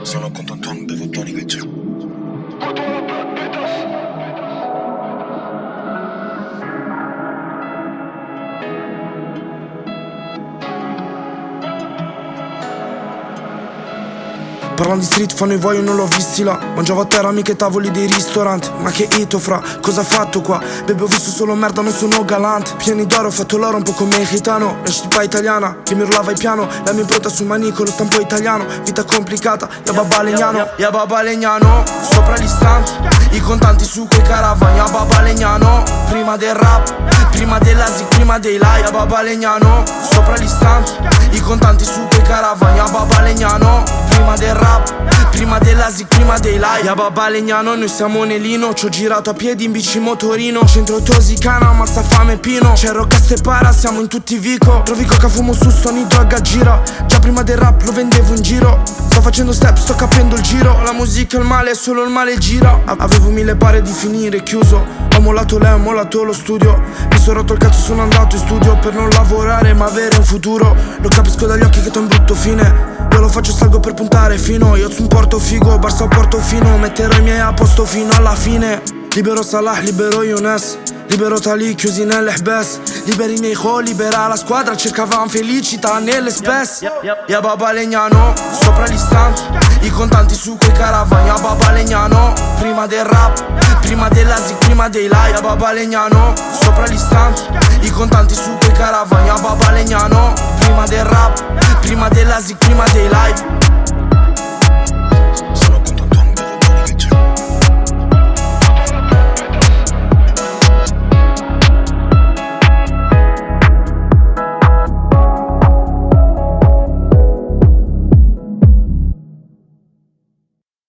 Sono con Tonton, devo Tony che c'è. Parlando di street fanno i vuoi, io non l'ho visti là. Mangiavo a terra mica ai tavoli dei ristoranti. Ma che ito fra, cosa ha fatto qua? Bebe ho visto solo merda, non sono galante. Pieni d'oro, ho fatto l'oro un po' come gitano. La città italiana, che mi urlava il piano. La mia impronta sul manico, lo stampo italiano. Vita complicata, ya baba legnano. Sopra gli stanti, i contanti su quei caravan. Ya baba legnano. Prima del rap, prima dell'asic, prima dei live. Ya baba legnano. Sopra gli stanti, i contanti su quei caravan. Ya baba legnano. Prima del rap, prima dell'asic, prima dei live. Ya baba legnano, noi siamo Nelino. Ci ho girato a piedi in bici motorino. Centro Tosicana, ammazza fame Pino. C'è Rocca Stepara, siamo in tutti Vico. Trovi coca, fumo su, suoni droga, gira. Già prima del rap lo vendevo in giro. Sto facendo step, sto capendo il giro. La musica è il male, solo il male gira. Avevo 1000 pare di finire, chiuso. Ho mollato lei, ho mollato lo studio. Mi sono rotto il cazzo, sono andato in studio per non lavorare ma avere un futuro. Lo capisco dagli occhi che t'ho un brutto fine. Io lo faccio, salgo per puntare fino. Io su un porto figo, Barça porto fino. Metterò i miei a posto fino alla fine. Libero Salah, libero Younes. Libero Tali, chiusi nell'Hbes. Liberi i miei ho, libera la squadra. Cercavamo felicità nelle spes. Ya baba legnano, sopra gli stanti. I contanti su quei caravan. Ya baba legnano. Prima del rap, prima dell'asic, prima dei live. Ya baba legnano, sopra gli stanti. I contanti su quei caravan. Ya baba legnano. Prima del rap, prima dell'asic, prima dei live.